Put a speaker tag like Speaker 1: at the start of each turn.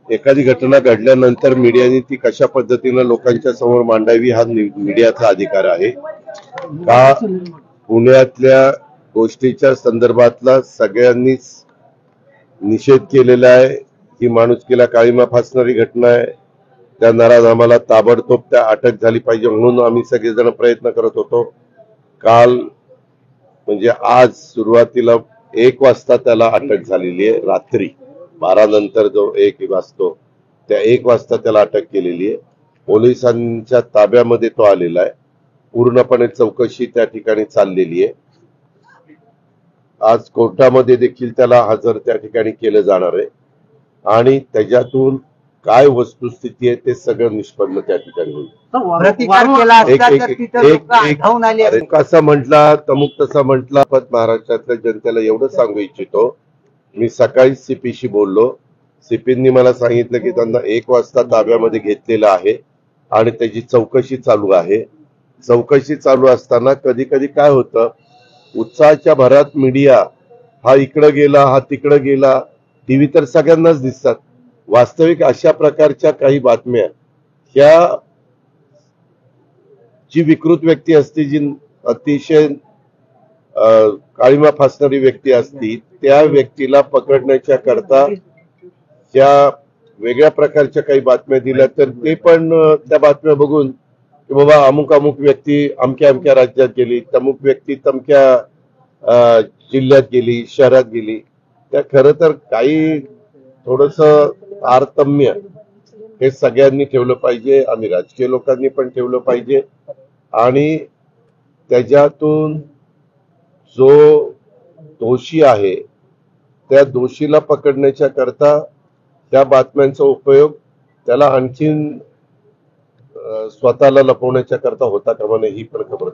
Speaker 1: एखादी घटना घडल्यानंतर मीडियाने ती कशा पद्धतीने लोकांच्या समोर मांडावी हा मीडियाचा अधिकार आहे का पुण्यातल्या गोष्टीच्या संदर्भातला सगळ्यांनीच निषेध केलेला आहे। ही माणुसकीला काळीमा फासणारी घटना आहे। त्या नराधमाला ताबडतोब त्या अटक झाली पाहिजे म्हणून आम्ही सगळेजण प्रयत्न करत होतो। काल म्हणजे आज सुरुवातीला 1 वाजता त्याला अटक झालेली आहे। रात्री 12 नंतर जो 1 वाजतो त्या 1 वाजता त्याला अटक केलेली आहे। पोलिसांच्या ताब्यामध्ये तो आलेला आहे। पूर्णपणे चौकशी त्या ठिकाणी चाललेली आहे। आज कोर्टामध्ये देखील त्याला हजर त्या ठिकाणी केलं जाणार आहे आणि त्याच्यातून काय वस्तुस्थिती आहे ते सगळं निष्पन्न त्या ठिकाणी होईल।
Speaker 2: प्रतिकार केला असता तर तिथे लोक आढळून आले असते।
Speaker 1: कसा म्हटला तमुक तसा म्हटला पण महाराष्ट्रातल्या जनतेला एवढं सांगू इच्छितो, मी सकाळी सीपीशी बोललो। सीपींनी मला सांगितलं की त्यांना 1 वाजता ताब्यामध्ये घेतलेलं आहे आणि त्याची चौकशी चालू आहे। चौकशी चालू असताना कधी कधी काय होतं, उत्साहाच्या भरात मीडिया हा इकडे गेला हा तिकडे गेला, टीव्ही तर सगळ्यांनाच दिसतात। वास्तविक अशा प्रकारच्या काही बातम्या ह्या जी विकृत व्यक्ती असते, जी अतिशय काळीमा फासणारी व्यक्ती असती, त्या व्यक्तीला पकडण्याच्या करता त्या वेगळ्या प्रकारच्या काही बातम्या दिल्या तर ते पण त्या बातम्या बघून की बाबा अमुक अमुक व्यक्ती अमक्या अमक्या राज्यात गेली, तमुक व्यक्ती तमक्या जिल्ह्यात गेली, शहरात गेली, त्या खरं तर काही थोडस तारतम्य हे सगळ्यांनी ठेवलं पाहिजे। आम्ही राजकीय लोकांनी पण ठेवलं पाहिजे आणि त्याच्यातून जो दोषी आहे त्या दोषीला पकडण्याच्या करता त्या बातम्यांचा उपयोग त्याला आणखीन स्वतःला लपवण्याच्या करता होता कामा नये ही पण खबरदारी